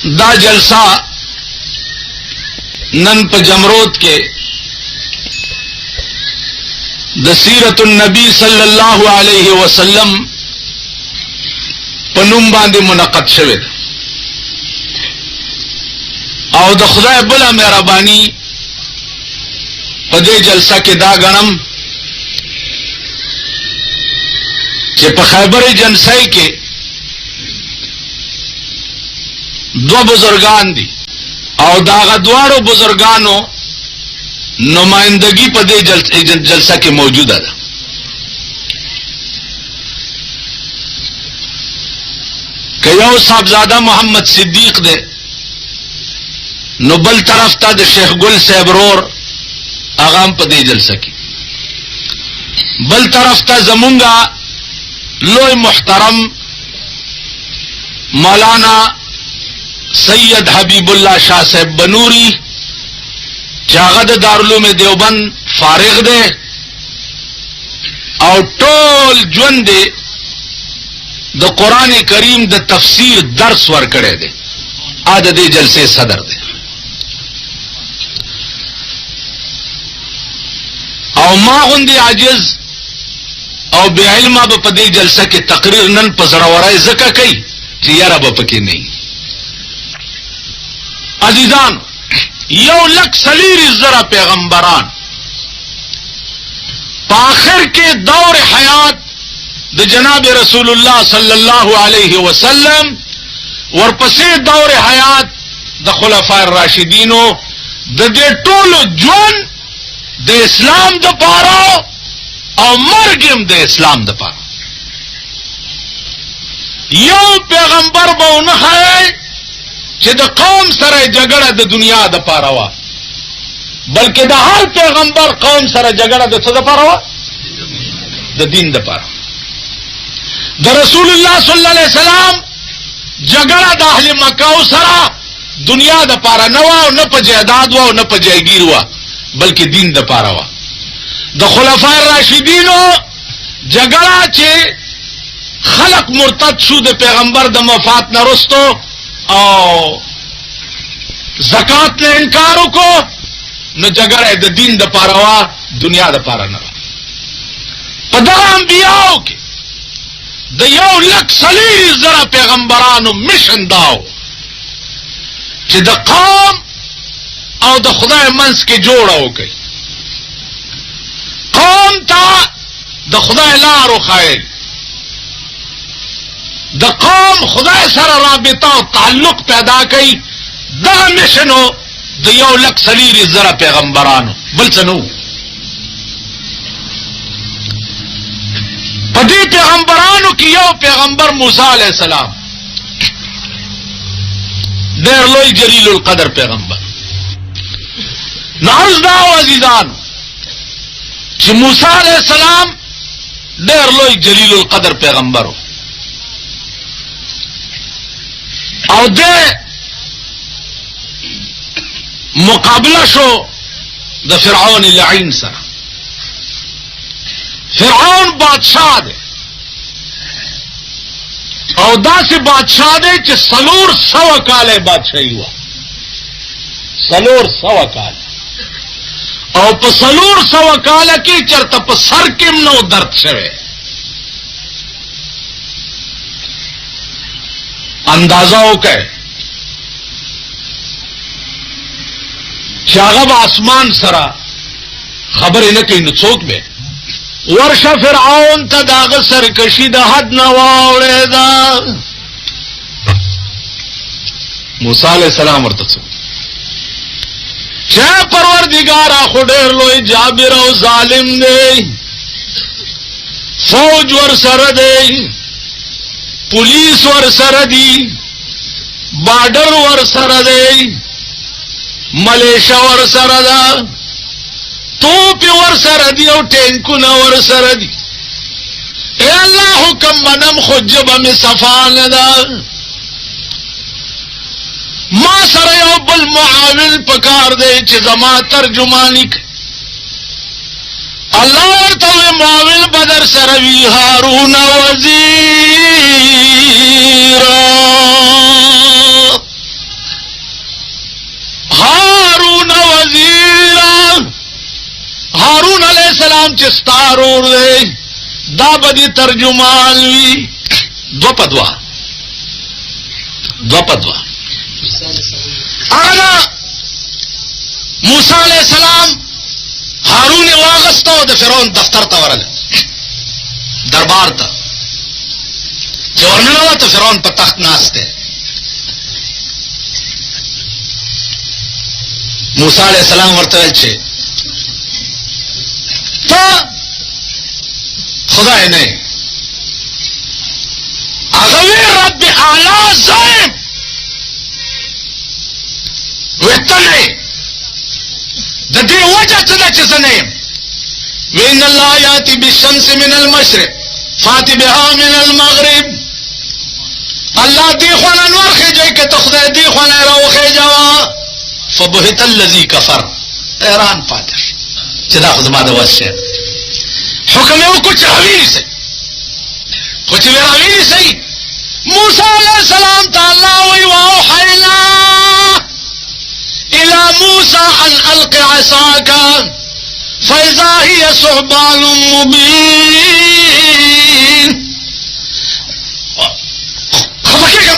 दा जलसा नन प जमरोद के द सीरतुन नबी सल्लल्लाहु अलैहि वसल्लम पनुम बांधे मुनक़द शवे और द खुदा बला मेहरबानी पदे जलसा के दा गणम कि प खैबर जनसई के दो बुजुर्गान दी और दागा द्वारो बुजुर्गानो नुमाइंदगी पदे जलसा के मौजूदा था। कयो साहबजादा मोहम्मद सिद्दीक दे नुबल तरफ था द शेख गुल सेबरोर आगाम पदे जलसा की बल तरफ था जमुंगा लोय मुहतरम मौलाना सैयद हबीबुल्लाह शाह साहब बनूरी चागद दारुलूम देवबंद फारिग दे और टोल जुन दे द कुरान करीम द तफसीर दर्स वर करे दे आद दे जलसे सदर दे और मां हुंदी आजिज और बेइल्मा बपदे जलसा के तकरीर नन पजरावराए जका कई कि यारा बपके नहीं अजीजान यौ लक सलीर जरा पैगंबरान पाखिर के दौर हयात द जनाब रसूलुल्लाह सल्लल्लाहु अलैहि वसल्लम और पसे दौर हयात द खुलफाए राशिदीनो द दे टोलो जुन द इस्लाम द पारा और मरगिम द इस्लाम द पारा यौ पैगंबर बहुन है कि द कौम सरे झगड़ा द दुनिया द पारा वा बल्कि द हर पैगंबर कौम सरे झगड़ा द पारा वा द दीन द पारा द रसूलुल्लाह सल्लल्लाहु अलैहि वसल्लम झगड़ा द अहले मक्का सरा दुनिया द पारा न वा न प जायदाद वा न प जायगीर वा बल्कि दीन द पारा वा द खुलफाए राशिदीनो झगड़ा चे खलक मुर्तद शु द पैगंबर द वफात न रुस्तो और ज़कात ने इनकार को न झगड़ा द दीन द पारा वा दुनिया द पारा न पदा अंबियाओं के द यौ लक सलीर जरा पैगंबरानो मिशन दाओ कि द कौम और द खुदा मंस के जोड़ा हो गई कौम था द खुदा लारो खाए द कौम खुदा सर राबिता और ताल्लुक पैदा कई द मिशन हो द यौ लक सलीर जरा पैगंबरानो बलसनो पदी पैगंबरानो की यौ पैगंबर मूसा अलैहिस्सलाम देर लोई जलीलुल कदर पैगंबर नाजदाओ अजीजान कि मूसा अलैहिस्सलाम देर लोई जलीलुल कदर पैगंबर हो और दे मुकाबला शो द फिरौन लाइन सर फिरौन बादशाह दे और दा से बादशाह दे कि सलूर सवा काले बादशाही हुआ सलूर सवा काल और सलूर सवा काल की चरत सर किम नो दर्द शवे अंदाजा हो के शागब आसमान सरा खबर इन्हें कहीं नुचोक में वर्षा फिरौन तदाग सरकशी द हद नवावड़े दा मूसा अलैहिस्सलाम और तत्सो छह परवरदिगारा खुडेर लोई जाबिर और जालिम दे फौज वर सरदे पुलिस वर सरदी बॉर्डर वर सरदे मलेशिया वर सरदा तोप वर सरदी और टैंकू न वर सरदी ए अल्लाह हुक्म मनम खुजब में सफान दा मां सरयो बल मुआविन पकार दे चिजमा तर्जुमानी अल्लाह और तवे मुआविन बदर सरवी हारून वजीर السلام چې ستارور دی دا بدی ترجمان وی دو پدوا آنا موسی علیہ السلام هارون واغستو د فرعون دفتر ته ورغله دربار ته چې ورننه ته فرعون په تخت ناشته موسی علیہ السلام ورته چې ته خدای نه هغه رب اعلی زائم وتنه د دې وجه څه ده چې زنه وین الله یاتی بالشمس من المشرق فاتی بها من المغرب الله دی خوانه نور خېږي که ته خدای دی خوانه راوخېږه فبهت الذي كفر حیران پاتې چې دا خو زما د وسه حکم یې وکړ چې راویلی سي خو چې راویلی سي موسی علیہ السلام تعالی وی واوحینا الى موسى ان الق عصاك فاذا هي ثعبان مبين خفکه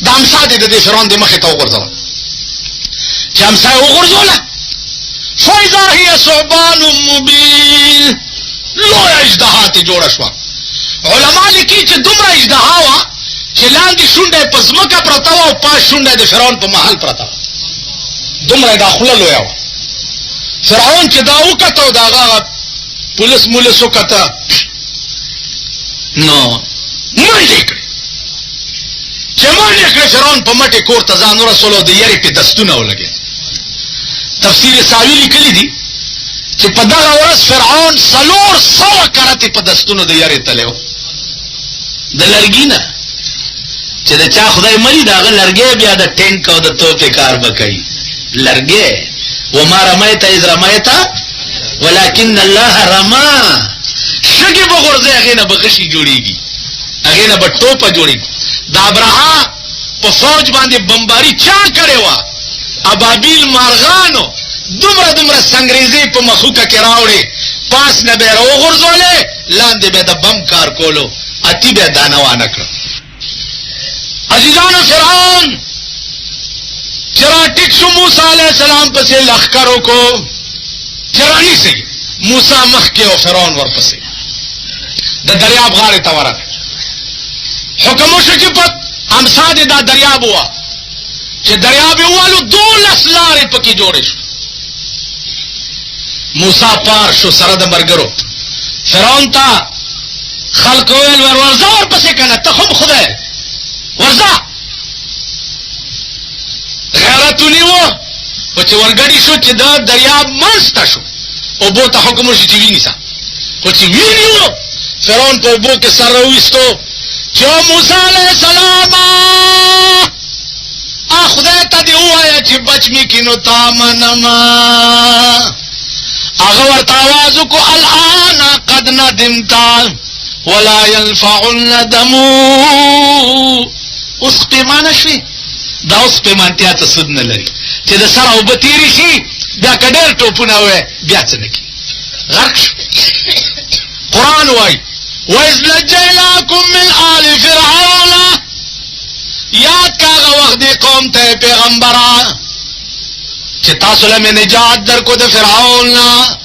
دا امسا دې د فرعون د مخې ته وګرځول چې امسا یې وګرځوله فاذا هي ثعبان مبين لو اجدها ته جوړه شوه علما لیکي چې دومره اجدها وه چې لاندې شونډه په ځمکه پرته وه او پاس شونډه د فرعون په محل پرته وه دومره دا خوله لویه وه فرعون چې دا وکته د هغه پولیس مولس وکته نو منډې کړې چې منډې کړې فرعون په مټې کور ته ځان ورسولو د یارې پې دستونه ولګېد تفسیر ساوي لیکلي دي چې په دغه ورځ فرعون 400 کرتې په دستونو د یارې تلی و د لرګي نه چې د چا خدای مړي د هغه لرګی بیا د ټینک او د توپې کار به کوي لرګی وما رمیت اذ رمیت ولکن الله رما شګې به غورځي هغې نه به غشي جوړېږي هغې نه به ټوپه جوړېږي د ابرها په فوج باندې بمباري چا کړې وه ابابیل مارغانو دومره سنګریزي په مخوکه کې راوړې پاس نه به یې راوغورځولې لاندې به د بم کار کولو اتی به دانه وانه کړه عزیزانو فرعون چې راټیک شو موسی علیہ السلام پسې لښکر وکړو چې رانیسئ موسی مخکې او فرعون ورپسې د دریاب غاړې ته ورغی حکم وشو چې په امسا دې دا دریاب ووه چې دریاب یې ووالو 12 لارې پکې جوړې شو موسی پار شو سره د ملګرو فرعون ته خلق ویل ورځه ورپسې که نه ته هم خدای ورځه غیرت ونیوه خو چې ورګډې شو چې د دریاب منځ ته شو اوبو ته حکم وشو چې وینیسه خو چې وینیو فرعون په اوبو کې سر راویستو چې موسی علیہ السلام خدای ته دې ووایه چې بچ مې کړي نو تا منمه هغه ورته آواز وکړو الآن قد ندمت ولا ينفع الندم اوس پیمانه شوې دا اوس پیمانتیا ته سود نه لري چې د سره اوبه تېرې شي بیا که ډېر ټوپونه وی بیا څه نه کړي غرق شو قرآن وایي وَإِذْ نَجَّيْنَاكُمْ مِنْ آلِ فِرْعَوْنَ یاد کا هغه وخت دې قوم ته پیغمبره چې تاسو له مې نجات درکو د فرعون نه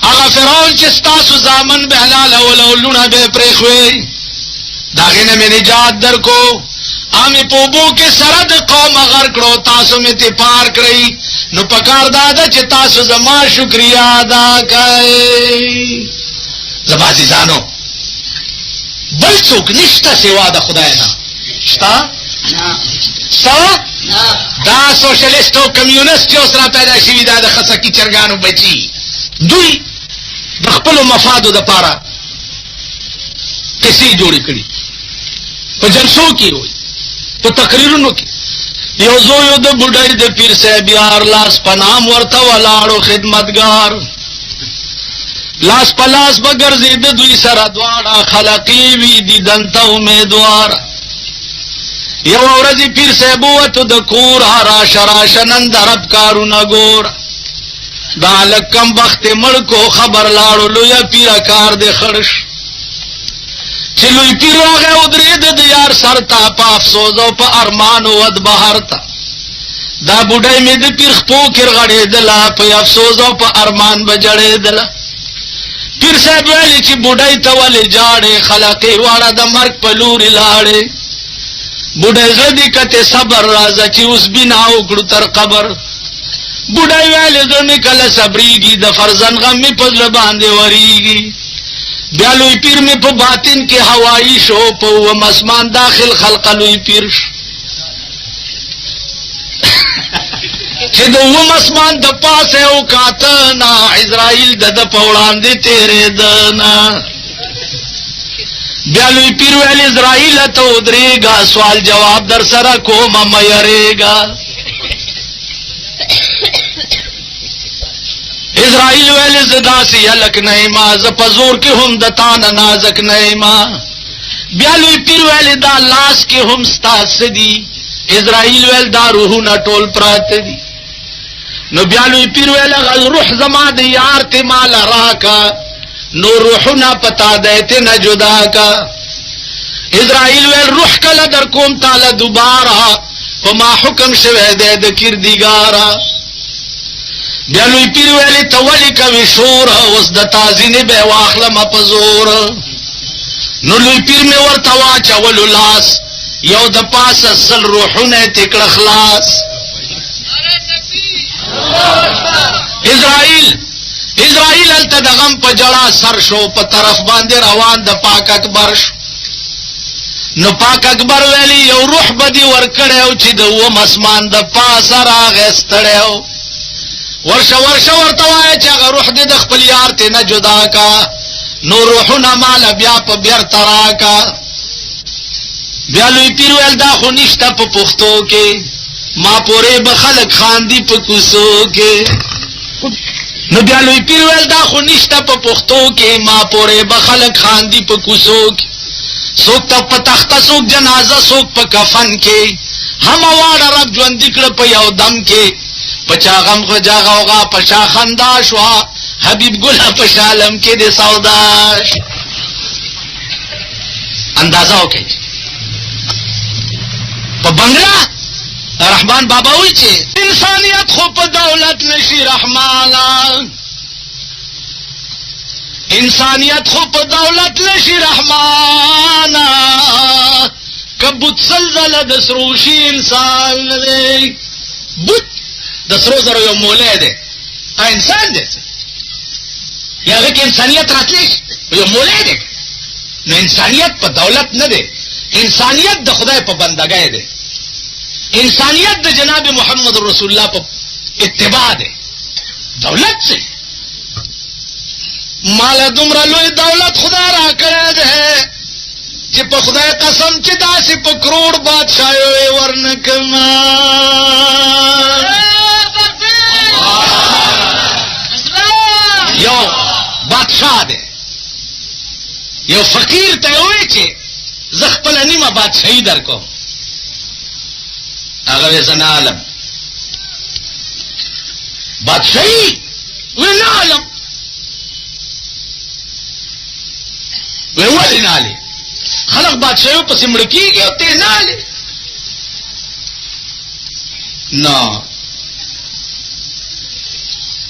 هغه فرعون چې ستاسو زامن به حلالول او لوڼه به یې پرېښوې د هغې نه مې نجات درکو مې په اوبو کې سره د قومه غرق کړو تاسو مې ترې پار کړئ نو پکار دا ده چې تاسو زما شکریا ادا کړئ زما عزیزانو بل څوک نشته سوا د خدای نه شته دا سوشلیست او کمیونست چې اوس را پیدا شوي دا د خسکي چرګانو بچي دوی د خپلو مفادو دپاره قصې جوړې کړي په جلسو کې وي په تقریرونو کې یو زوی د بوډۍ د پیر صاحب یار لاس په نام ورته ولاړو خدمتګار لاس په لاس به ګرځېده دوی سره دواړه خلقې وي دیدن ته امیدوار یو ورځې پیر صاحب ووتو د کور راشه راشه نن د رب کارونه ګوره دا لکم بخت ملکو خبر لاړو لوی پیر کار دے خرش چې لوی پیر راغی ودرېد د یار سر ته په افسوس او په ارمان ود بهر ته دا بوډای مې د پیر خپو کې غړېدله په افسوس او په ارمان به جړېدله پیر صاحب ویلي چې بوډای ته ولې جاړې خلقې واړه د مرګ په لورې لاړې بوډای زړه دې کته صبر راځه چې اوس بنا وکړو تر قبر بوډای ویلې زړه مې کله صبرېږي د فرزند غم مې په زړه باندې ورېږي بیا لوی پیر مې په باطن کې هوایي شو په اووم اسمان داخل خلقه لوی پیر شو چې د اووم اسمان د پاسه او کاته نا عزرائیل د په وړاندې تېرېده نه بیا لوی پیر ویل عزرائیل ته ودرېږه سوال جواب در سره کومه مه یریږه اسرائیل ویل زه داسې هلک نه یما زه په زور کې هم د تا نه نازک نه یما بیا لوی پیر ویل دا لاس کې هم ستا څه دي اسرائیل ویل دا روحونه ټول پراته دي نو بیا لوی پیر ویل روح زما د یار ته مال راکا نو روحونه پتا دیتے نه جدا کا اسرائیل ویل روح کله در کوم تعالی دوباره په ما حکم شوه دی د کردګارا بیا لوی پیر ویلی تولی کوي شور اوس د تازینه به واخلم په زور نو لوی پیر می ورته واچولو لاس یو د پاسه سل روحونه تکړه خلاص اسرائیل الته د غم په جړه سر شو په طرف باندې روان د پاک اکبر شو نو پاک اکبر ویلی یو روح بدی ورکړیو چې د اووم اسمان د پاسه راغستړیو ورشه ورته وایه چې هغه روح دې د خپل یار ته نه جدا کا نو روحونه ماله بیا په بیرته راکا بیا لوی پیر ویل دا خو نشته په پښتو کې ما پورې به خلک خاندي په کوڅو کې نو بیا لوی پیر ویل دا خو نشته په پښتو کې ما پورې به خلک خاندي په کوڅو کې څوک ته په تخته څوک جنازه څوک په کفن کې هم واړه رب ژوندي کړه په یو دم کې پچا غم خو جاغوغا پشا خندا شوا حبیب گلہ پشالم کے دے سوداش اندازہ ہو کے پا بنگلہ رحمان بابا ہوئی چھے انسانیت خو پا دولت نشی رحمانا انسانیت خو پا دولت نشی رحمانا کبوت سلزل دسروشی انسان دے بوت د سرو زرو یو مولی دی انسان دی یا هغه کې انسانیت راتلی یو مولی دی نو انسانیت په دولت نه دی انسانیت د خدای په بندګۍ دی انسانیت د جناب محمد رسول الله په اتباع دی دولت څه مال دومره لوی دولت خدای را کړی دی چې په خدای قسم چې داسې په کروڑ بادشاهي ورنکما یو بادشاہ دی یو فقیر ته وایي چې زه خپله نیمه بادشاهي در کوم هغه وایي زه نه عالم بادشاهي وایي نه عالم وایي ولې نه عالم خلق بادشاهیو پسې مړه کېږي او ته نه عالم نه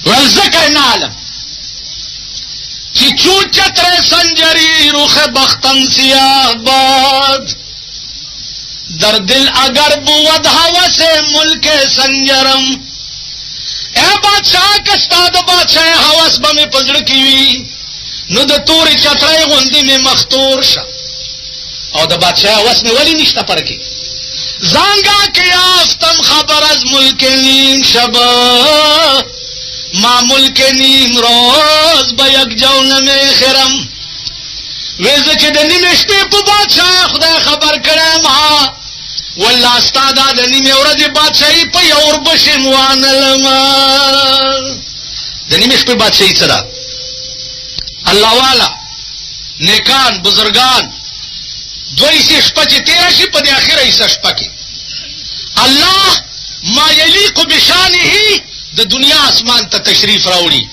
ویل ځکه نه عالم چې چون چتر سنجری رخ بختن سیاه باد در دل اگر بود هوس ملک سنجرم اے بادشاہ کستا د بادشاہ هوس به مې په زړه کې وي نو د تورې چترۍ غوندې مې مختور شه او د بادشاہ هوس مې ولې نشته پر کې زانګه کې یافتم خبر از ملک نیم شبه ما ملک نیم روز با یک جون میں خرم ویزه چې د نیمې شپې په بادشاہ خدای خبر کړی ما والله ستا دا د نیمې ورځې بادشاهي په یو وربشې م وانلمه د نیمې شپې بادشاهي څه ده الله والا نیکان بزرگان دوه حصې شپه چې تېره شي په دې اخره حصه شپه کې الله ما یلیق بشانه د دنیا اسمان ته تشریف راوړي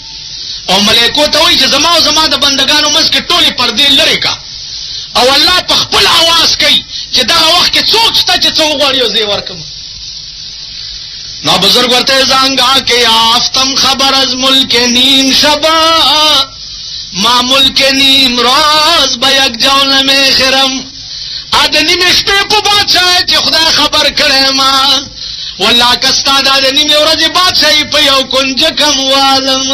او ملائکو ته وایي چې زما او زما د بندگانو منځ کې ټولې پردې لرې کا او الله په خپل आवाज کوي چې دا وخت کې څوک شته چې څو غواړي او زه ورکم. نو بزرگ ورته زنګا کې یافتم خبر از ملک نیم شبا ما ملک نیم راز به یک جون میں خرم ادنی مشته په بادشاہ چې خدای خبر کړه ما والله کستا د ادنی مې ورځ بادشاہي په یو کنج کم والم.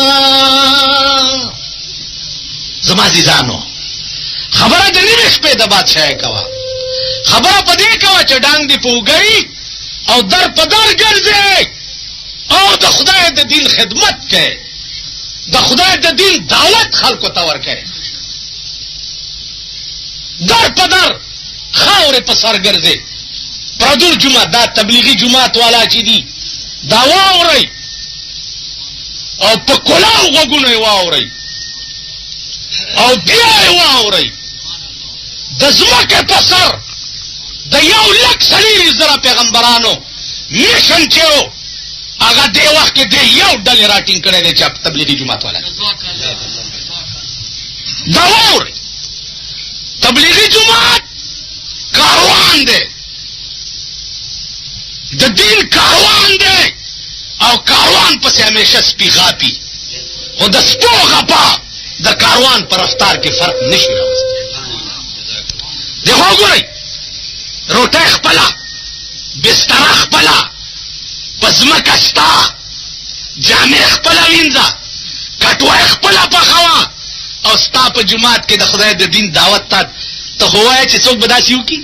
زما عزیزانو خبره د نیمه شپې د بادشاہي کوا خبره پدې کوا چې ډانګ دی پوګي او در په در ګرځي او د خدای د دین خدمت کوي د خدای د دین دعوت خلکو ته ورکوي در په در خاورې په سر ګرځي پردور جمعه دا تبلیغي جماعت والا چې دي دا واورئ او په کلاو غوږونه یې واورئ او بیا یې واورئ د ځمکې په سر د 1,40,000 پیغمبرانو میشن چې و هغه دې وخت کې دې یو ډلې راټینګ کړی دی چې تبلیغي جماعت والا دا واورئ تبلیغي جماعت کاروان دی د دین کاروان دی او کاروان پسې همیشه سپي غاپي خو د سپو غپا د کاروان پر رفتار کې فرق نشي راوستلی. دغه وګورئ روټۍ خپله بستره خپله په ځمکه ستا جامې خپله وینځه کټوۍ خپله پخوه او ستا په جومات کې د خدای د دین دعوت ته خو وایې چې څوک به داسې وکړي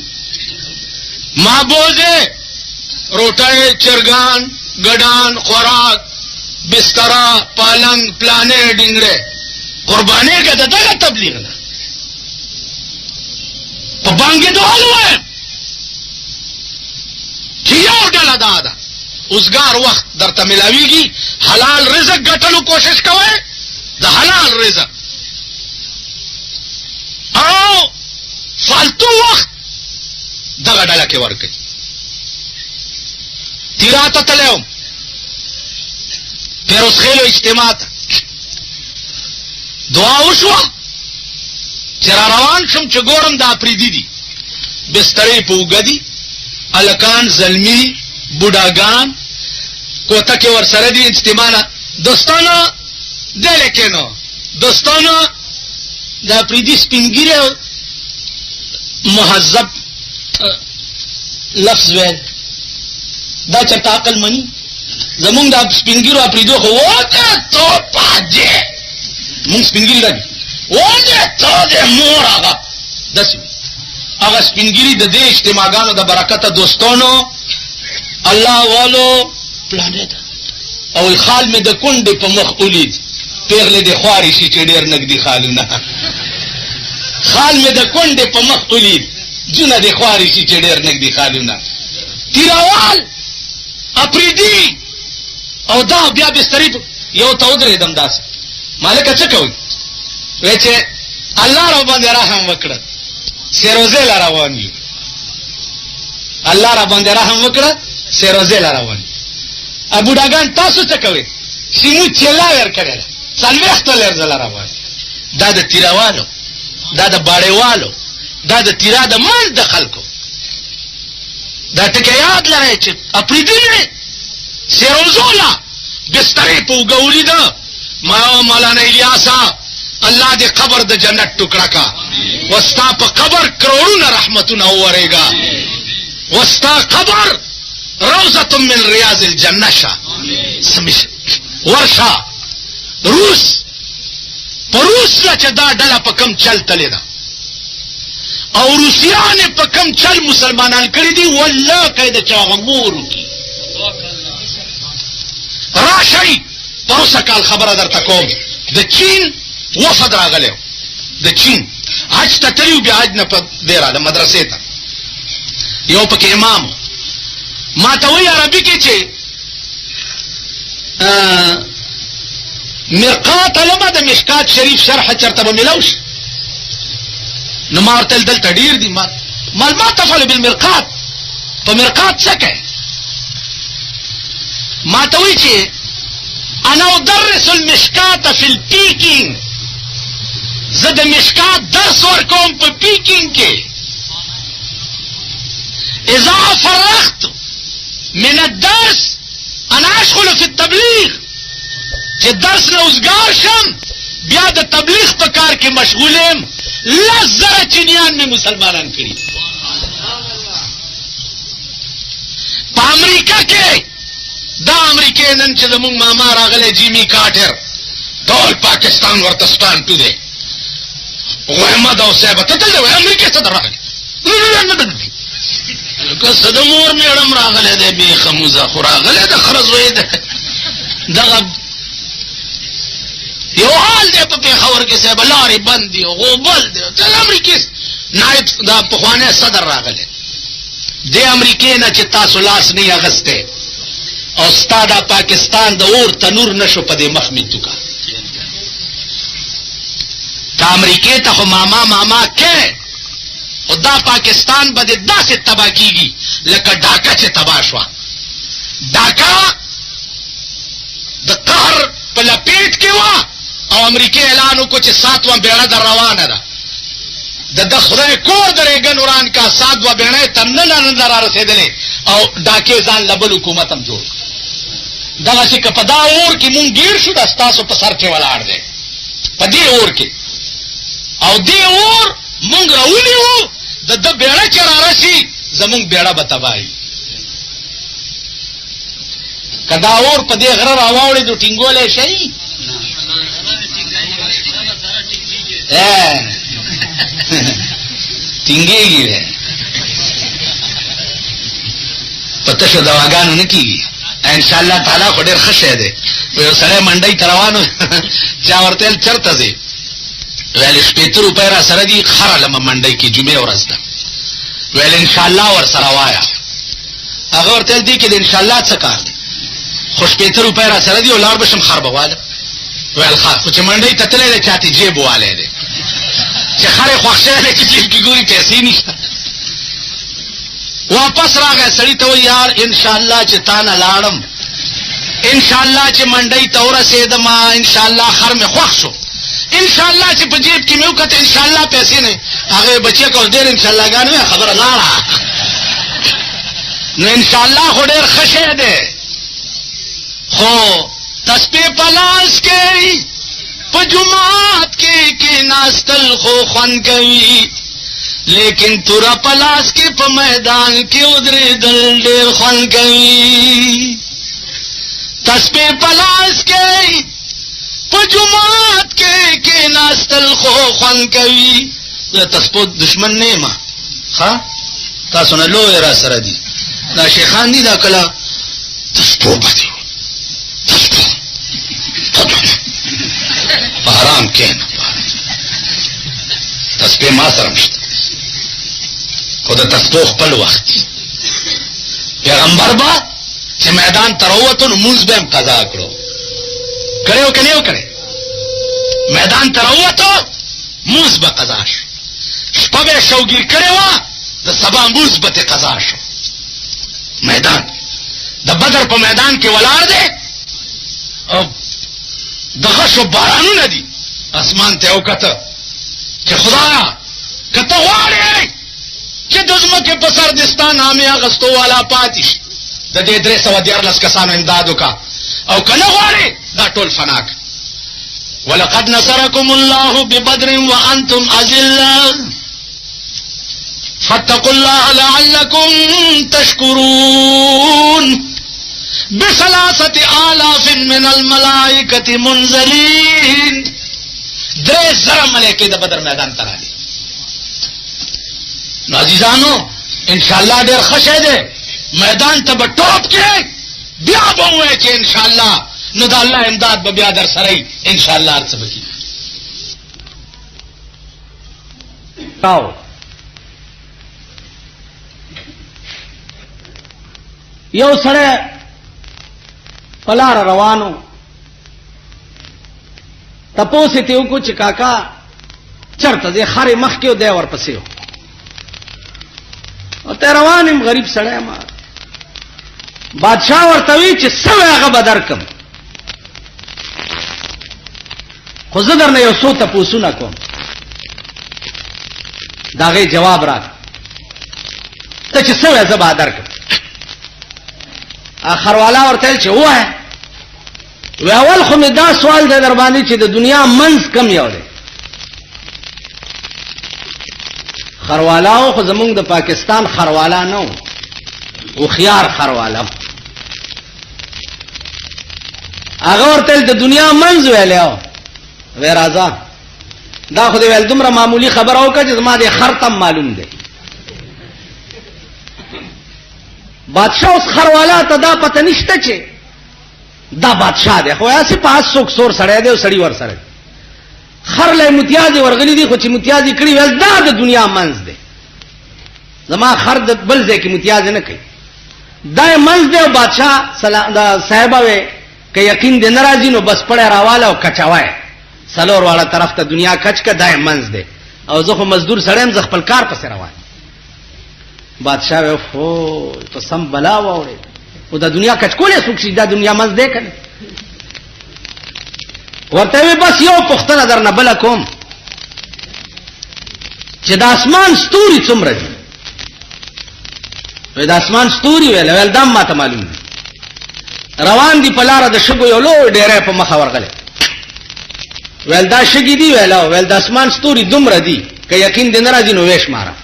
ما بوځې روټۍ چرګان ګډان خوراک بستره پالنګ پلانې ډینګړې قربانې که د دغه تبلیغ نه په بانګې دوال وایم چې یو ډله دا ده اوسګار وخت درته ملاویږي حلال رزق ګټلو کوشش کوئ د حلال رزق او فالتو وخت دغه ډله کې ورکوي. تیرا ته تللی وم پیروز خیلو اجتماع ته دعا وشوه چې را روان شم چې ګورم دا پریدي دي بسترې په اوږه دي هلکان زلمي بوډاګان کوتکې ورسره دي اجتماع نه دوستانو دی لیکنو دوستانو دا پریدي سپینګیری مهذب لفظ ویل دا چرته عقل مني زمونږ دا سپینګیرو اپریدو خو وته تو پاجې مونږ سپینګیری راځي وته تو دې مور هغه داسې هغه سپینګیری د دې اجتماعګانو د برکته دوستانو الله والو پلانټ او خال مې د کونډې په مخ ولید پیغلې د خواري شي چې ډېر نګدي خالونه خال مې د کونډې په مخ ولید جونه د خواري شي چې ډېر نګدي خالونه تیراوال اپریدي او دا بیا بستری یو ته ودرېدم داسې مالکه څه کوي وایي چې الله را باندې رحم وکړه سیروزې لا روان یو الله را باندې رحم وکړه سیروزې لا روان بوډاګان تاسو څه کوئ سیمو چلا ور کړل څلوېښت لر زله روان دا د تیراوالو دا د باړېوالو دا د تیرا د منځ د خلکو دا ټکه یاد لرئ چې اپریدي سیروزولا بسترې په اوږه ولیده ما مولانا الیاسا الله دې قبر د جنت ټوکړه کا وستا په قبر کروڑونه رحمتونه وورېږه وستا قبر روضة من ریاض الجنه شه ورشه روس په روس چې دا ډله په کم چل تلې ده او روسیان په کم چل مسلمانان کړي دي والله که د چا غمور وکړي راشئ پروسه کال خبره درته کوم د چین وفد راغلی د چین حج ته تلي بیا حج نه په دی راغله مدرسې ته یو پکې امام ما ته وایي عربي کې چې مرقات علمه د مشکات شریف شرح چرته به میلاو شي نو ما ورته دلته ډېر دي مال ما تفعل بالمرقات په مرقات څه کوي ما ته وایي چې انا ادرس المشکات فی الپیکنگ، زه د مشکات درس ورکوم په پیکنگ کې. اذا فرغت من الدرس انا اشغل فی التبلیغ، چې درس نه اوزګار شم بیا د تبلیغ په کار کې مشغول یم. 10,000 چینیان می مسلمانان کړي. په امریکا کې دا امریکای نن چې زمونږ ماما راغلی جیمی کارټر ټول پاکستان ورته سټانټو دی. احمد او صاحب ته دلته وایي امریکای څه راغلی که څه د مور میړم راغلی دی بیخه موزه خو راغلی د خره زوی دی. دغه یو حال دی په پېښور کې صاحب لارې بند دي غوبل دی. چل امریکې نایب دا پخوانی صدر راغلی د امریکې نه چې تاسو لاس نه یې اغستی او ستا دا پاکستان د اور تنور نشو په دې مخ می توکا. که امریکې ته خو ماما کې خو دا پاکستان به د داسې تباه کېږي لکه ډاکه چې تباه شوه. ډاکه د قهر په لپیټ کې وه او امریکې اعلان وکړو چې 7واں بیړه در روانه ده. د خدای کور د ریګن وران کا 7واں بیړه تر نن نه را رسېدلې او ډاکې ځان لبل حکومت هم جوړ. دغسې که په دا اور کې مونږ ګیر شو دا ستاسو په سر کې ولاړ دی په دې اور کې. او دې اور مونږ راونیو د ده بیړه چې را رسي زمونږ بیړه به تباهي. که دا اور په دې غره راواوړې نو ټینګولی شي ټینګېږي دی په تشه دواګانو نه کېږي. انشاءالله تعالی خو ډېر ښه شی دی. یو سړی منډۍ ته روان و چا ورته ویل چېرته ځې؟ ویل 80 روپۍ را سره دي خرلمه منډۍ کې جمعې ورځ ده. ویل انشاءالله ورسره وایه. هغه ورته ویل دې کې د انشاءالله څه کار دی خو 80 روپۍ را سره دي او لاړ به شم خر به واله. ویل ښه خو چې منډۍ ته تللی دی چاته جیب والی دی چې خر یې خوښ شوی دی چې جیب کې ګوري پیسې نشته. واپس راغی سړي ته وایي یار انشاءالله چې تا نه لاړم انشاءالله چې منډۍ ته ورسېدم انشاءالله خر مې خوښ شو انشاءالله چې په جیب کې مې وکته انشاءالله پیسې نه. هغه بچی که اوس ډېر انشاءالله ګانې وی خبره لاړه. نو انشاءالله خو ډېر ښه شی دی خو تسبیح په لاس کې په جماعت کې کېناستل خو خوند کوي لیکن توره په لاس کې په میدان کې ودرېدل ډېر خوند کوي. تسبیح په لاس کې په جماعت کې کېناستل خو خوند کوي. زه تسبیح دشمن نه یم ښه تاسو نه لوی را سره دي دا شیخان دي دا کله تسبیح بدي په حرام کښېنه تسبیح ما سره شته خو د تسبیح خپل وخت دی. پیغمبر به چې میدان ته راووتو نو مونځ به هم قضا کړو کړی و که نه و کړی میدان ته راووتو مونځ به قضا شو شپه به یې شوګیر کړې وه د سبا مونځ به ترې قضا شو. میدان د بدر په میدان کې ولاړ دی او د غشو بارانونه دي اسمان ته یې وکته چې خدایا که ته غواړې چې د ځمکې په سر د ستا نامې اخیستو والا پاتې شي د دې 314 کسانو امداد وکړه او که نه غواړې دا ټول فنا کړه. ولقد نصرکم الله ببدر وانتم اذلة فاتقوا الله لعلكم تشكرون ب3,000 من الملائکة منزلین. 3,000 ملائکې د بدر میدان ته راغلي. نو عزیزانو انشاءالله ډېر ښه شی دی میدان ته به ټوپ کې بیا به ووایې چې انشاءالله نو د الله امداد به بیا در سره وي انشاءالله هر څه به کېږي. یو سړی په لاره روانو تپوس یې ترې وکړو چې کاکا چېرته ځې؟ خر یې مخکې و دی ورپسې و او ته روان یم غریب سړی یم. بادشاه ورته وی چې څه وی هغه به درکړم. خو زه درنه یو څو تپوسونه کوم د هغې جواب راکړه ته چې څه وایې زه به درکړم. خروالا ورته ویل چې ووایه. وی اول خو مې دا سوال دی در باندې چې د دنیا منځ کم یو دی؟ خروالاو خو زمونږ د پاکستان خروالا نه و، هوښیار خروالا. هغه ورته ویل د دنیا منځ ویلی و. وی راځه دا خو دې ویل دومره معمولی خبره وکړه چې زما دې خر تم معلوم دی. بادشاہ اوس خروالا ته دا پته نشته چې دا بادشاہ دی، خو هسې په هس څوک سور سړی دی او سړي ور سره دی. خر له متیازې ورغلي دي، خو چې متیازې کړي ویل دا د دنیا منځ دی، زما خر د بل ځای کې متیازې نه کوي، دا یې منځ دی. او بادشاہ صاحبه وی که یقین دې نه راځي نو بس پړی راواله او کچوای څلور واړه طرف ته دنیا کچ که، دا یې منځ دی. او زه خو مزدور سړی یم، زه خپل کار پسې روان. بادشاہ وی فو په سم بلا واورېد، او دا دنیا کچ کولی څوک شي؟ دا دنیا منځ دی که نه؟ ورته وی بس یو پوښتنه درنه بله کوم چې د اسمان ستوري څومره دي؟ وی د اسمان ستوري ویل دا هم ماته معلوم دي. روان دي په لاره د شګو یو لوی ډیری په مخه ورغلی. ویل دا شګې دي؟ ویل د اسمان ستوري دومره دي، که یقین دې نه راځي نو ویې شماره،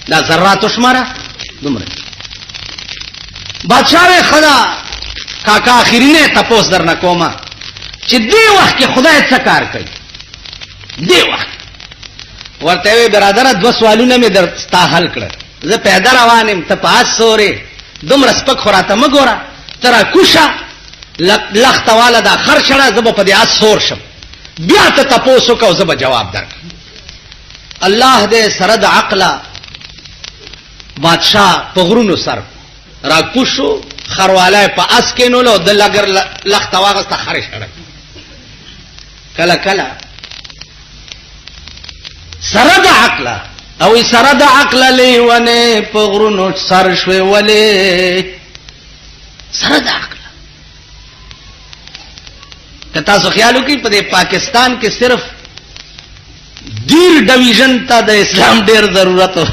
دا ذراتو شماره دومره. بادشاہ وی خدا کاکا آخرینه تپوس درنه کومه چې دې وخت کې خدای څه کار کوي؟ دې وخت ورته وی برادره دوه سوالونه مې در ستا حل کړه. زه پیدا روان یم، ته په آس سورې، دومره سپک خو راته مه ګوره، ته را کوشه لخته واله دا خر شړه، زه به په دې آس سور شم، بیا ته تپوس وکړه او زه به جواب درکړم. الله دې سره د عقله بادشاہ په غرونو سر را کوشو، خروالای په اس کې نولو، د لګر لخته واغسته خر شړه. کله کله سره د عقله او سره د عقله لیونه په غرونو سر شوي، ولې سره د عقله؟ که تاسو خیال وکړئ په دې پاکستان کې صرف دیر ډویژن ته د اسلام ډیر ضرورت و،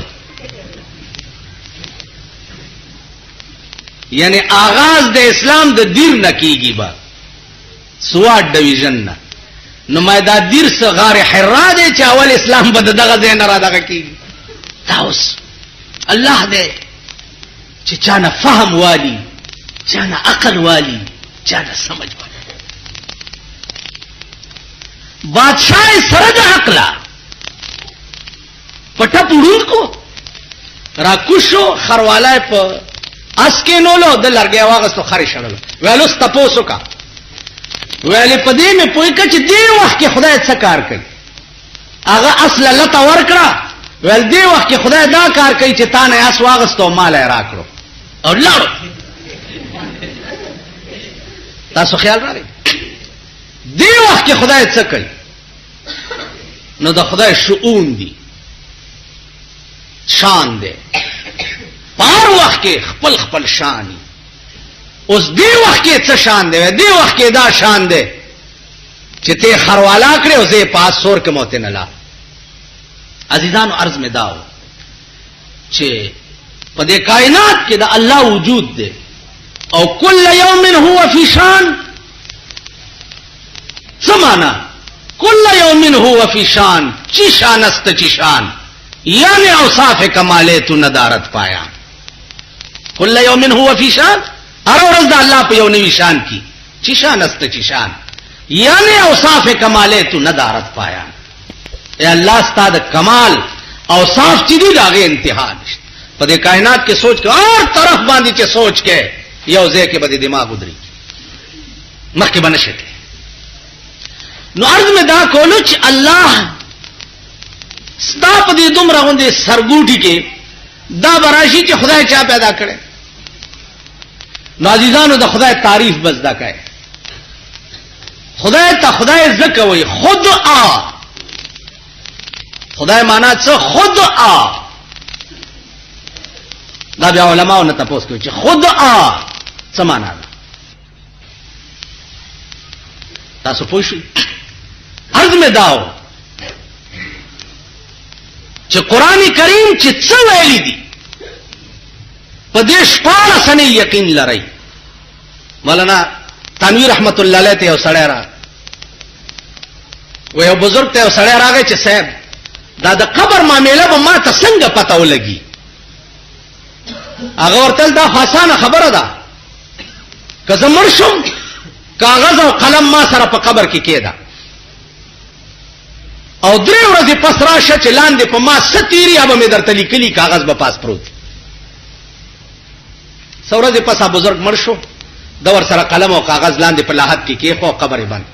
یعنی آغاز د اسلام د دیر نه کیږي با سواد ډویژن نه. نو ما دا دیر څه غار حرا دی چې اول اسلام به دغه ځای نه را دغه کیږي. دا اوس الله دې چې چانه فهم والی، چانه عقل والی، چانه سمجھ والی. بادشاہ سره د عقله پټه پوړون کو را کوشو، خروالای په اس کې نولو، د لرګي واغستو خرې شړلو. ویلو ستپوسو کا ویلې په دې مې پوه کړه چې دې وخت کې خدای څه کار کوي؟ هغه اصله لته ورکړه. ویل دې وخت کې خدای دا کار کوي چې تا نه اس واغستو مال یې راکړو او لاړو. تاسو خیال راغی دې وخت کې خدای څه کوي؟ نو د خدای شؤون دي، شان دی، پار وخت کې خپل خپل شان. اوس دې وخت کې څه شان دی؟ دې وخت کې دا شان دی چې ته خروالا کړې او زه پاس سور کې موته نه لا. عزیزانو عرض می داو چې په دې کائنات کې د الله وجود دی او کل یوم هو فی شان. سمانا کل یوم هو فی شان، چی شان است چی شان، یعنی اوصاف کمالات ندارت پایا. کل یوم هو فی شان، هر ورځ د الله په یو نوی شان کی، چی شان است چی شان، یعنی اوصاف کمالات ندارت پایا. اے اللہ ستاد کمال اوصاف چی دی داغه انتہا نشته. په دې کائنات کې سوچ کې اور طرف باندې چې سوچ کې یو ځای کې به دماغ ودري مخکې باندې شته. نو عرض میں دا کولو چې الله ستا په دې دومره غوندې سرګوټي کې دا براشي چې خدای چا پیدا کړي. نو عزیزانو د خدای تعریف بس دا کوي. خدای ته خدای ذکر وي، خود آ. خدای معنا څه؟ خود آ. دا بیا علماء نه تاسو کوي چې خود آ څه معنا ده. تاسو پوه شئ. عرض مې داو چې قرآن کریم چې څه ویلي دي په دې 14 سنې یقین لرئ. مولانا تنویر رحمت الله علیه ته یو سړی را و یو بزرگ ته یو سړی راغی چې صاحب دا د قبر معاملې به ما ته څنګه پته ولګي. هغه ورته دا آسانه خبره ده، که زه مړ شم کاغذ او قلم ما سره په قبر کې کېده او 3 ورځې پس راشه چې لاندې په ما ستيري هغه مې درته لیکلي کاغذ به پاس پروت. څو ورځې پس بزرگ مړ شو، د ور سره قلم او کاغذ لاندې په لاحت کې کېخو قبر یې بند.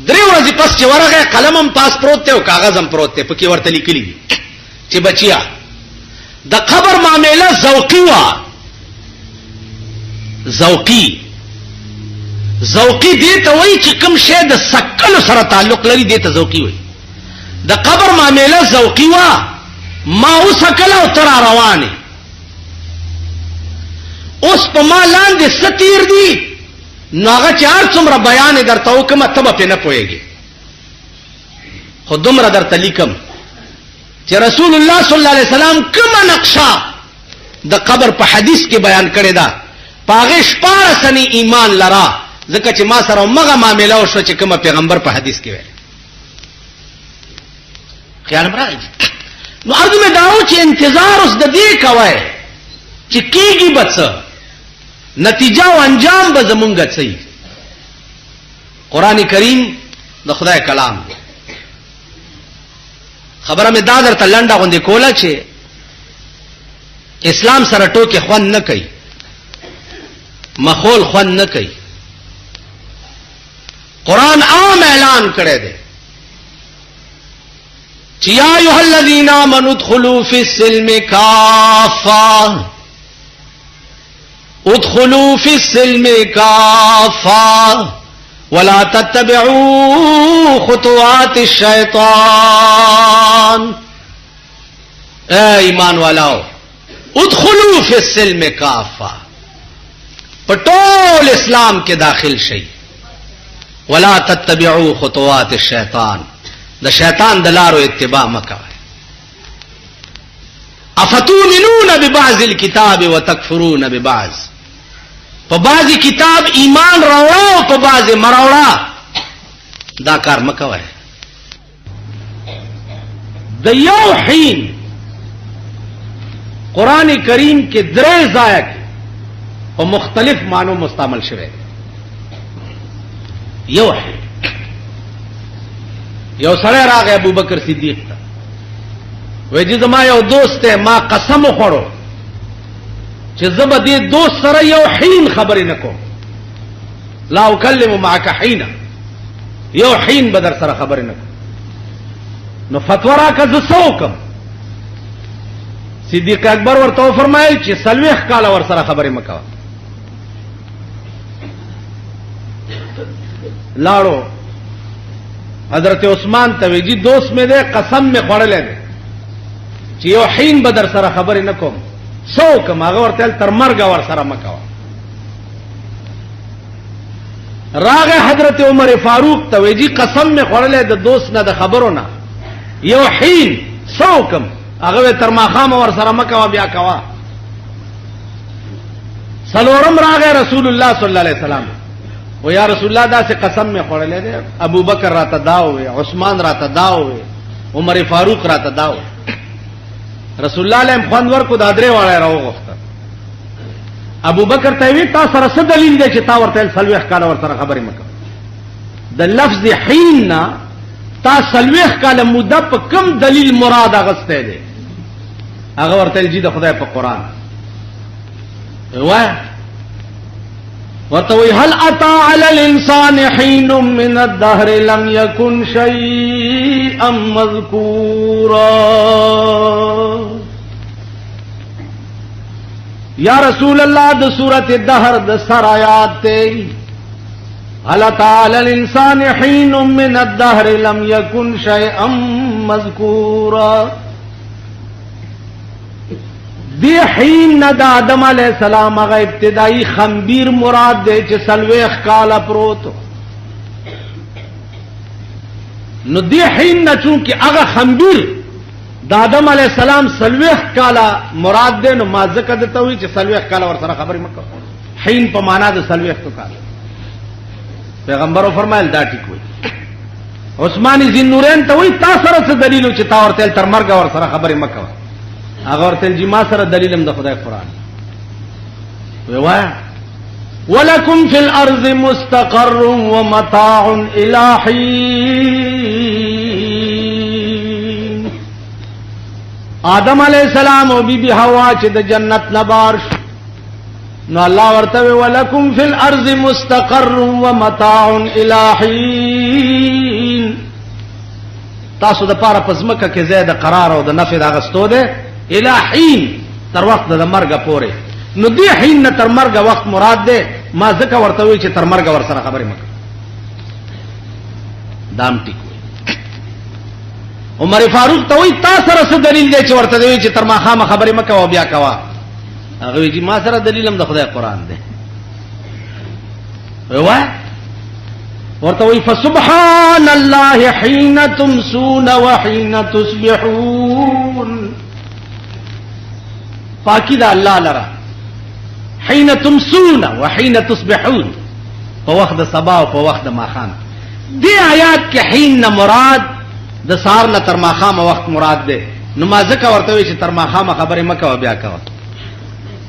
3 ورځې پس چې ورغه قلم هم پاس پروت ته او کاغذ هم پروت ته، پکې ورته لیکلي دي چې بچیا د قبر معاملې ذوقي وا. ذوقي دې ته وایي چې کوم شی د سکلو سره تعلق لري دې ته ذوقي وایي. د قبر معاملې ذوقي وا، ما وسکل او تر روانه اوس په ما لاندې ستیر دي نو هغه چې هر څومره بیان درته وکم ته به نه پوهېږي. خو دومره درته لیکم چې رسول الله صلی الله علیه وسلم کومه نقشه د قبر په حدیث کې بیان کړې ده په هغې 14 سنې ایمان لرا، ځکه چې ما سره همغه معامله وشوه چې کومه پیغمبر په حدیث کې ویل. خیال مې راغی. نو عرض مې دا و چې انتظار اوس د دې کوئ چې کېږي به څه، نتیجه او انجام به زمونږ څه. قرآن کریم د خدای کلام دی. خبره مې دا درته لنډه غوندې کوله چې اسلام سره ټوکې خوند نه کوي، مخول خوند نه کوي. قرآن عام اعلان کړی دی چې یا ایها الذین آمنوا ادخلوا فی السلم کافة، ادخلوا فی السلم کافة ولا تتبعوا خطوات الشیطان. اے ایمان والاو ادخلوا فی السلم کافة، پټول اسلام کې داخل شئ. ولا تتبعوا خطوات الشیطان، د شیطان د لارو اتباع مکوئ. افتؤمنون ببعض الكتاب وتکفرون ببعض، په بعضی کتاب ایمان راوړو او په بعضی مراوړه، دا کار مکوئ. د یو حین قرآن کریم کې 3 ځای په مختلف معنو مستعمل شوی. یو حین یو سړی راغی ابو بکر صدیق ته وایي چې زما یو دوست دی، ما قسم وخوړو چې زه به دې دوست سره یو حین خبرې نه کوم، لا اکلم معک حینا، یو حین به در سره خبرې نه کوم. نو فتوا راکړه زه څه وکړم؟ صدیق اکبر ورته وفرمایل چې 40 کاله ور سره خبرې مه کوه. لاړو حضرت عثمان ته وی جی دوست مې دې قسم مې خوړلې ده چې یو حین به در سره خبرې نه کوم، څه وکړم؟ هغه ورته تر مرګه ور سره مه کوه. راغه حضرت عمر فاروق ته وی جی قسم مې خوړلې د دوست نه د خبرو نه، یو حین څه وکړم؟ هغه تر ماښامه ور سره مه کوه، بیا کوه. څلورم راغه رسول الله صلی الله علیه وسلم و یا رسول الله دا سے قسم میں خوڑلے دے، ابو بکر راتا داوے، عثمان راتا داوے، عمر فاروق راتا داوے. رسول الله علیہ خوندور کو دادرے والا راو غفتا. ابو بکر تاوی تا سره څه دلیل دی چې تا ورته 40 کاله ور سره خبرې مکه؟ د لفظ حین نا تا 40 کاله مده په کم دلیل مراد اغسته دی؟ هغه ورته جی د خدای په قران وای ورته هل اتا علی الانسان حین من الدهر لم یکن شیئا مذکورا. یا رسول اللہ د سورۃ الدهر د سر آیات تے هل اتا علی الانسان حین من الدهر لم یکن شیئا مذکورا. دی حین دا آدم علیہ السلام اگا ابتدائی خمبیر مراد دے چھ 40 کالا پروتو نو دی حین نه چونکه هغه خنبیر د آدم علیہ السلام سلوخ کالا مراد ده، نو ما ذکر دته وی چې سلوخ کالا ور سره خبرې مکو. حین په معنا د سلوخ تو کالا. پیغمبرو فرمایل دا ټیک وی. عثمان ذی نورین ته وی تا سره څه دلیل چې تا ورته تر مرګ ور سره خبرې مکو. هغه ورته چې ما سره دلیل هم د خدای قرآن. وی ولکم فی الارض مستقر ومتاع الی حین. آدم علیہ السلام او بی بی حوا چې د جنت نبار نو الله ورته ولکم فی الارض مستقر ومتاع الی حین. تاسو د پاره پزمکه کې زیاده قرار او د نفع د غستو ده الی حین تر وخت د مرګ پورې. نو دی حین نه تر مرګ وخت مراد ده. ما ځکه ورته وی چې تر مرګ ور سره خبرې مکه. دام ټیک وی. عمر فاروق ته وی تا سره څه دلیل دی چې ورته وی چې تر ما خامه خبرې مکه او بیا کوا. هغه وی چې ما سره دلیل هم د خدای قرآن دی. وی ورته وی فسبحان الله حين تمسون وحين تصبحون. پاکی دا الله لرا حين تمسون وحين تصبحون، په وخت د صبا او په وخت د ماخام. دې آیات کې حين مراد د سار نه تر ماخام وخت مراد ده. نو ما ځکه ورته وی چې تر ماخام خبرې مکه او بیا کوا.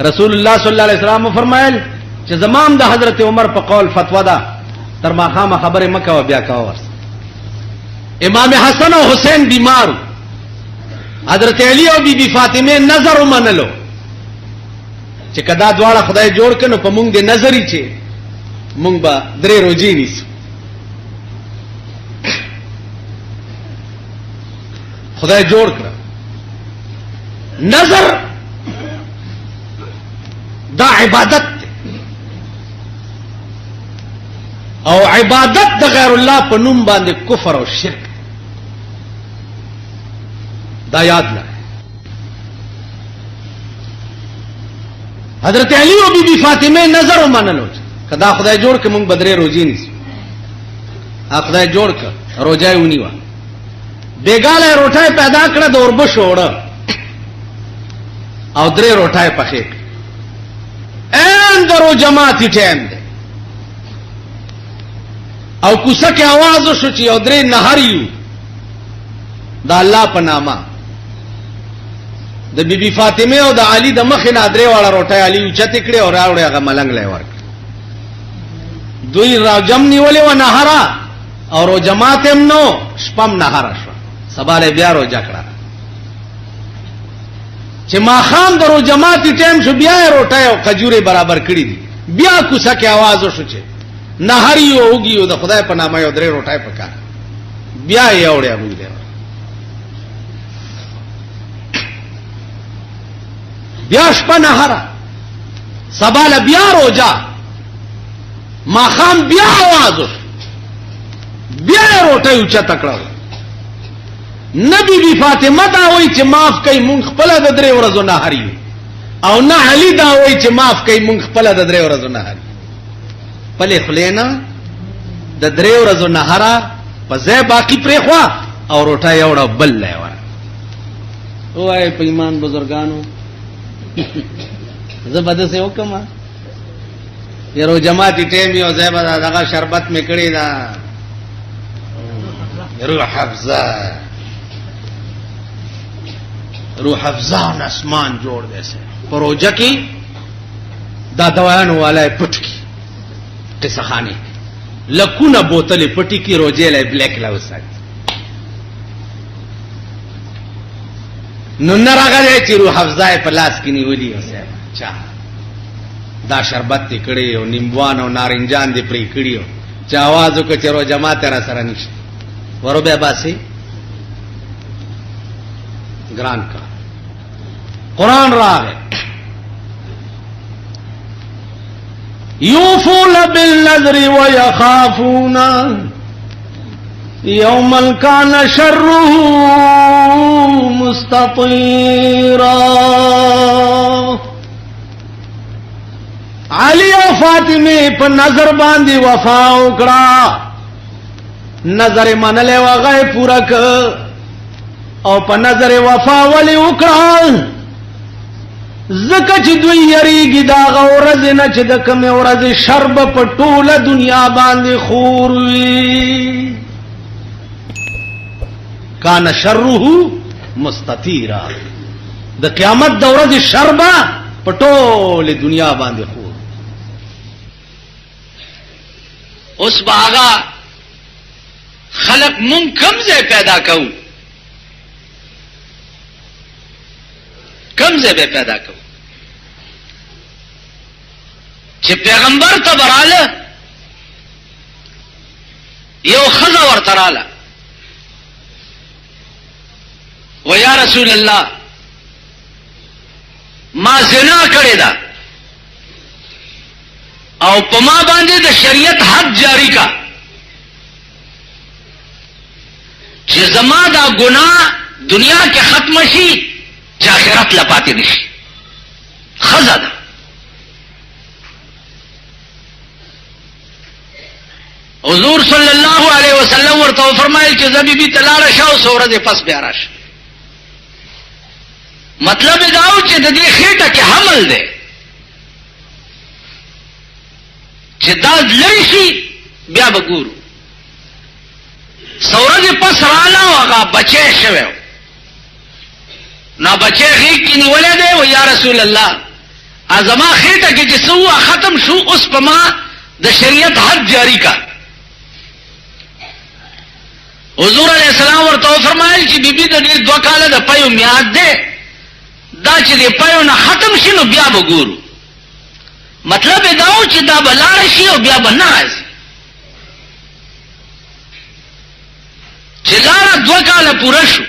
رسول الله صلی الله علیه وسلم فرمایل چې زمام د حضرت عمر په قول فتوا ده تر ماخام خبرې مکه او بیا کوا. امام حسن او حسین بیمار، حضرت علی او بی بی فاطمه نظر ومنلو چې کدا دواړه خدای جوړ کړي نو په مونږ د نظری چې مونږ به درې روزي نیسو. خدای جوړ کړ نظر دا عبادت او عبادت د غیر الله په نوم باندې کفر او شرک. دا یاد لرئ. حضرت علی او بی بی فاطمه نظر ومنلو کدا خدای جوړ ک مونږ بدرې روزي نیسو. خدای جوړ ک روزای ونیوا بیګاله روټای پیدا کړه د اوربش وړه او درې روټای پخې ان درو جماعتي ټیم ده او کوڅه کې आवाज وشو چې او درې نهریو د الله په نامه د بیبي فاطمه او د علي د مخ نه درې واړه روټه علي چته کړي او راوړي هغه ملنګ لای ورک. دوی راجم نیولې و نهرا او رو جماعت هم نو شپم نهرا شو. سباله بیا رو جکړه چې ما خام درو جماعت ټیم شو بیا روټه او کجوري برابر کړی دي. بیا کوڅه کې आवाज وشو چې نهری اوږي او د خدای په نامه یو درې روټه پکا بیا یې اوریا وې دی. بیا شپه نهرا سباله بیا روجا ما خام بیا आवाज بیا روټه یو چا تکړه. نبی بی فاطمه دا وای چې معاف کړي مونږ خپل د درې ورځو نهری او نه علي دا وای چې معاف کړي مونږ خپل د درې ورځو نهری. پله خلینا د درې ورځو نهرا په ځای باقی پرې خوا او روټه یوړه بل لای ور. وای په ایمان بزرګانو زبده سے وکما یرو جماعتي ټیم یو ځای به دغه شربت میکړی دا روح حفظه روح حفظان اسمان جوړ دی سه پروژه کې دا دوایانو والے پټ کی قصه خانه لکونه بوتل پټی کی روزه لای بلیک لا وسات نو نه راغلی چې روح حفظه په لاس کې نیولې اوسه چا دا شربت دې کړي او نیمبوان او نارنجان دې پرې کړي چې आवाज وکړي چې رو جماعت را سره نشي ورو به باسي ګران کا قرآن راغ یوفون بالنذر ويخافون یوما کان شره مستطیرا. علی او فاطمه په نظر باندې وفا وکړه نظر منلے وغه پورا ک او په نظر وفا ولی وکړه زکه چې دوی یریږي دا غورز نه چې د کوم ورځ شرب په ټوله دنیا باندې خور وي کان شره مستطیرا د قیامت د ورځې شرب په ټوله دنیا باندې خور اوس باغا خلق مون کم ځای پیدا کوو کم ځای پیدا کوو چې پیغمبر ته براله یو خزه ورته رااله و یا رسول الله ما زنا کړې ده او په ما باندې د شریعت حد جاری کا چې زما دا ګناه دنیا کې ختم شي چې آخرت لپاتې نشي خزه ده حضور صلی الله علیه وسلم ورته فرمایل چې زبیبی تلاړه شاو سورځ پس بیا راشه مطلب دا و چې د دې خېټه کې حمل ده چې دا لری شي بیا وګورو سورځ پس رااله هغه بچی شوی نو بچی غیږ کې نیولې ده و یا رسول الله ازما خېټه کې چې سو ختم شو اوس په ما د شریعت حد جاری کا حضور علیہ السلام ورته فرمایل چې بیبي د دې 2 کاله د پيو میاد ده دا چې د پيو نه ختم شي نو بیا وګورو مطلب دا و چې دا بلار شي او بیا بنا راځي چې لاره 2 کاله پوره شو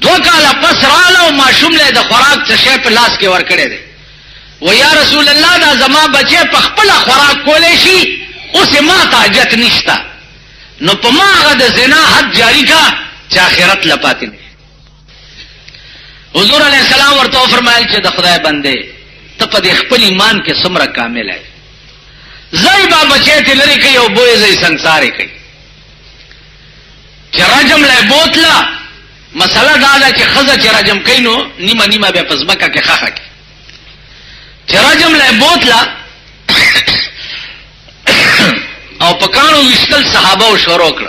2 کاله پس رااله او ماشوم له د خوراک څه شی په لاس کې ور کړی دی و یا رسول الله دا زما بچي په خپل خوراک کولې شي اوس ما ته حاجت نشته نو په ما هغه د زنا حد جاری کا چې آخرت لپاتې نه حضور علیہ السلام ورته فرمایل چې د خدای بندے ته په خپل ایمان کې څومره کامل ہے زای با بچی ته لري کوي او بوې زې ਸੰسارې کوي چې رجم له بوتلا مسله دا ده چې خزه چې رجم کوي نو نیمه نیمه به پزماکه کې خاخه کوي چې رجم له بوتلا او پکانو وشتل صحابه شروع کړ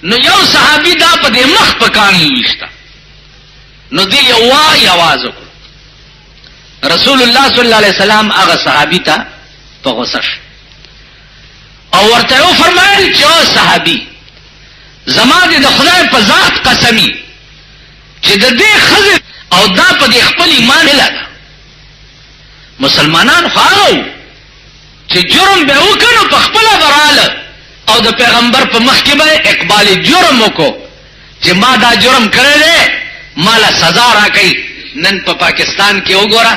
نو یو صحابي دا په دې مخ پکانی وشتا نو دی یو وای आवाज وکړ رسول الله صلی الله علیه وسلم هغه صحابي ته په غوسه او ورته فرمایل چې صحابي زما دې د خدای په ذات قسمی چې د دې خزر او دا په دې خپل ایمان لګا مسلمانان خاو چې جرم به وکړو په خپل براله او د پیغمبر په مخ کې به اقبال جرم وکړو چې ما دا جرم کړی دی مالا سزا راکړي نن په پاکستان کې وګوره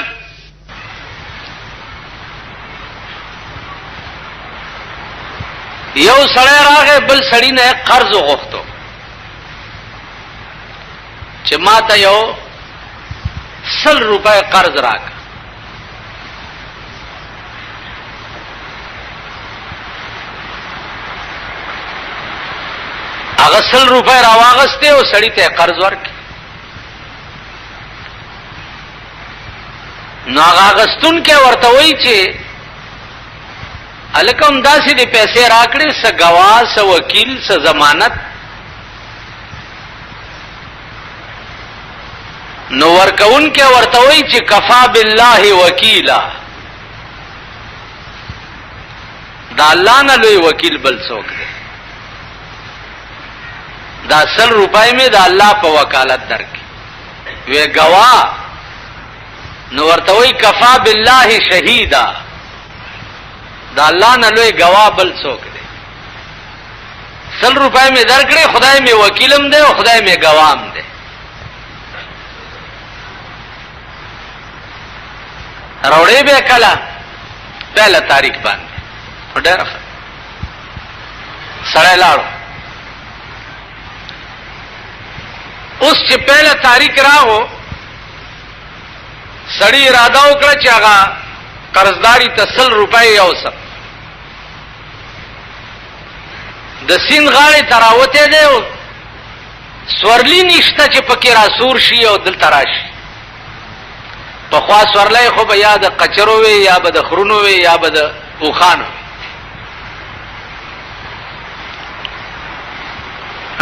یو سړی راغی بل سړی نه قرض وغوښتو چې ما ته یو 100 روپے قرض راکړه هغه 100 روپے راواغسته او سړی ته قرض ورکړي نو هغه غستون کې ورته وایي چې الکم داسې دې پیسې راکړې س گواه س وکیل س ضمانت نو ورکون کې ورته وایي چې کفا بالله وکیلا دا الله نه لوی وکیل بل څوک دی دا 100 روپے می دا الله په وکالت درکې وی گواه نو ورته وایي کفا بالله شهیدا دا الله نه لوی گواه بل څوک دی 100 روپے می درکړې خدای می وکیلم دی او خدای می گواهم دی راوړې به کله پهله تاریخ باندې ډېر سره لاړو اوس چې پهله تاریخ راغو سړی اراده وکړه چې هغه قرضداري ته 100 روپے یو څه د سیند غاړې تراوته دی او سورلی نشته چې پکې را سور شي او دلته راشي. پخوا سورلی خو به یا د قچرو وي یا به د خرونو وي یا به د اوخانو وي.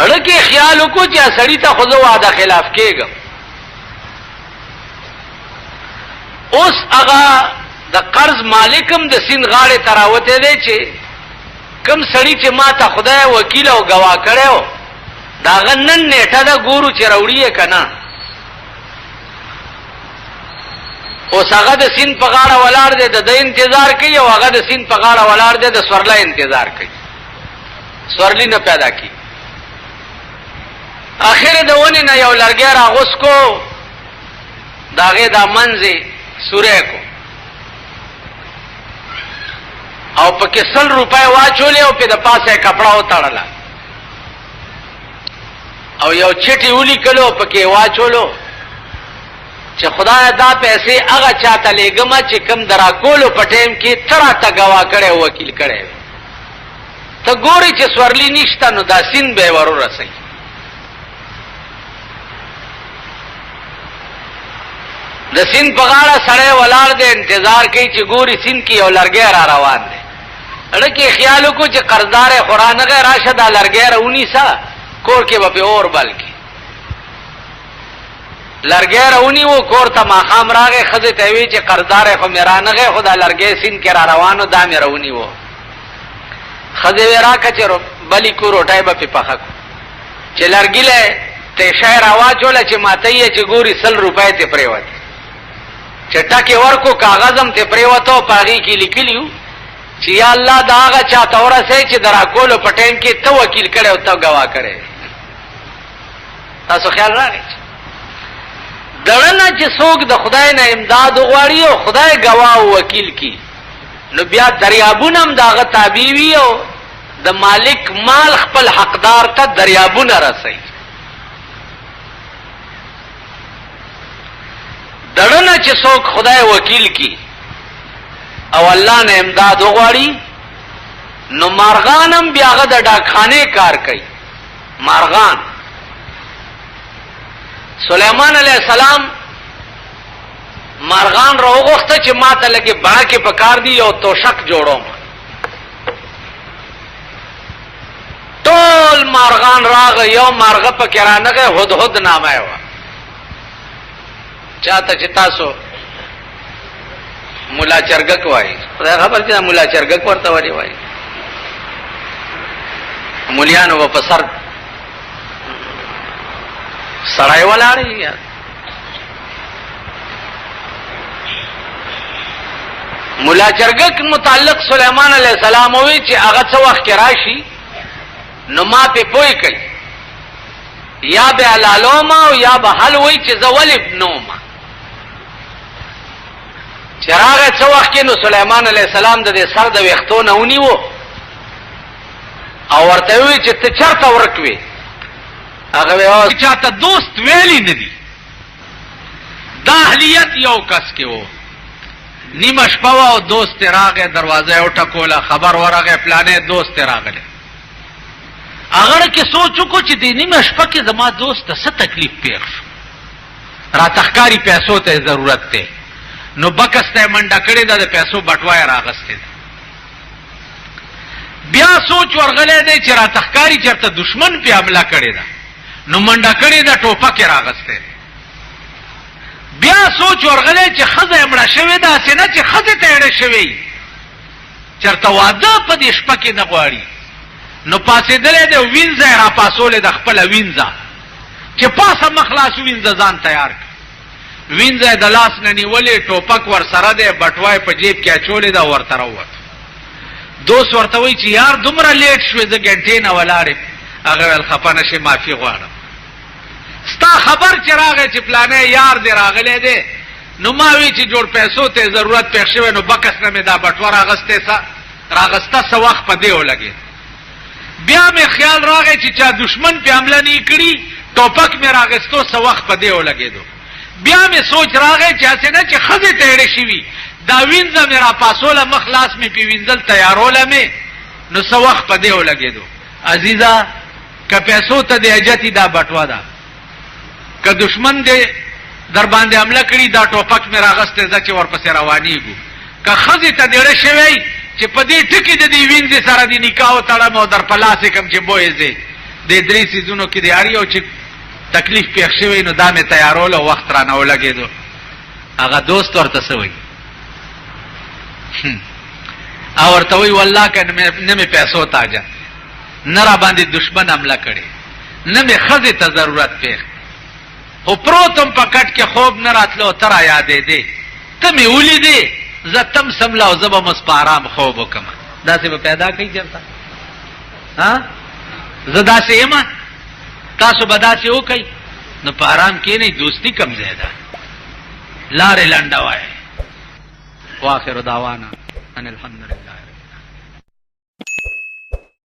اړکه خیال وکړو چې سړی ته خو زه وعده خلاف کېږم. اوس هغه د قرض مالکم د سیند غاړې تراوته دی چې کم سړی چې ما ته خدای وکیل او گواه کړو داغه نن نیټه دا ګورو چې راوړی یې کنه. اوس هغه د سیند په غاړه ولاړ دی د انتظار کوي او هغه د سیند په غاړه ولاړ دی د سورلی انتظار کوي. سورلی نه پیدا کی. اخر د ونې نه یو لرګی راغوس کو داغه دا منځي سوره کو او پکې 100 روپۍ واچولې او په د پاسه کپڑا وتاړله او یو چټي ولي کلو پکې واچولو چې خدای دا پیسې هغه چاته لګم چې کم درا کولو په ټیم کې ترا ته گوا کړي وکیل کړي ته ګوري چې سورلی نشته نو دا سین به ورو رسي. د سین په غاړه سړی ولاړ دی انتظار کوي چې ګوري سین کې یو لرګی را روان دی. اړکه خیال وکړو چې قرضدار قرآن غیر راشه دا لرګی راونیسا کور کې به اور بل کی لرګی راونی وو کور ته ماخام راغی خزه ته وی چې قرضدار خو میرانه غه خدا لرګی سین کې را روانو دا مې راونی وو خزه ورا کچرو بلی کو روټای به پخا چې لرګی له ته شاعر आवाज ولا چې ماته یې چې ګوري 100 روپۍ ته پریوت چټکه ورکو کاغذم ته پریوتو پاغي کې لیکلیو چې یا الله دا هغه چاته ورسې چې درا کولو په ټیم کې ته وکیل کړي او ته گواه کړي. تاسو خیال راغی دړنه چې څوک د خدای نه امداد وغواړي او خدای گواه او وکیل کی نو بیا دریابونه هم داغه تابع وي او د مالک مال خپل حقدار ته دریابونه رسي. دړنه چې څوک خدای وکیل کی او الله نه امداد وغواړي نو مارغانم بیاغه د ډاکخانه کار کوي. مارغان سليمان عليه السلام مارغان راوغخته چې ماته لګي بڑا کې پکار دی او توشک جوړوم. ټول مارغان راغ یو مارغه پکې رانغه هدهد نامه و چاته چې تاسو مولا چرګک وای خدای خبر چې مولا چرګک ورته وری وای مولیانو په سر سړای ولاړی یا مولا چرګک متعلق سليمان عليه السلام وی چې هغه څو وخت کې راشي نو ما په پوي کوي یا به علالوما او یا به حل وی چې زول ابنوما چراغ څو وخت کې نو سليمان عليه السلام د دې سر د وختونه ونیو او ورته وی چې ته چرته ورکوي هغه وی چاته دوست ویلی نه دي دا اهلیت یو کس کې وو نیمه شپه او دوست راغې دروازه او ټکوله خبر ورغه پلانې دوست راغله اگر کې سوچو کو چې د نیمه شپه کې زما دوست څه تکلیف پیښ را تخکاری پیسو ته ضرورت ته نو بکسته منډه کړې ده د پیسو بټوای راغسته بیا سوچ ورغله دې چې را تخکاری چرته دشمن په حمله کړې ده نو منډه کړې ده ټوپک راغسته بیا سوچ ورغله چې خزه امړه شوی ده سینه چې خزه ته اړه شوی چرته واده په دې شپه کې نه غواړي نو پاسې درې ده وینځه را پاسولې د خپل وینځه چې پاسه مخلاص وینځه ځان تیار وینځه د لاس نه نیولې ټوپک ور سره ده بټوای په جیب کې اچولې ده ورته راووت دوست ورته وی چې یار دومره لیټ شوې د ګنټې نه ولاړې هغه ول خپانه شي معافي غواړم ستا خبر چې راغی چې پلانې یار دې راغلې ده نو ما وی چې جوړ پیسو ته ضرورت پېښ شوی نو بکس نه مې دا بټوار راغسته څه وخت په دې ولګي بیا مې خیال راغی چې چا دشمن په حمله نه کړی ټوپک مې راغستو څه وخت په دې ولګېدو بیا مې سوچ راغی چې اسنه چې خزه ته اړې شي دا وینځه مې را پاسوله مخلاص مې په وینځل تیارول مې نو څه وخت په دې ولګېدو عزیزا که پیسو ته د اجتی دا بټوا ده، که دشمن دې در باندې حمله کړي دا ټوپک مې راغسته ځکه ورپسې روانېږو، که ښځې ته دیړه شوی چې په دې ټکي د دې وینځې سره د نکاح تړم او در په لاسې کم چې بویځې د درې سیزونو کې د هر یو چې تکلیف پېښ شوی نو دا مې تیارول او وخت رانه ولګېدو. هغه دوست ورته څه وایي او ورته وایي والله که نه مې پیسو تاجه، نه را باندې دشمن حمله کړې، نه مې ښځې ته ضرورت پېښ، خو پروتم په کټ کې خوب نه راتلو ته را یادېدې، ته مې ولیدې زه تم سمله او زه به مس په آرام خوب وکړم. داسې به پیدا کوي چېرته؟ زه داسې یم، تاسو به داسې وکئ نو په آرام کښېنئ. دوستي کم ځای ده، لارې لنډه وایئ. واخر دعوانا ان الحمد لله.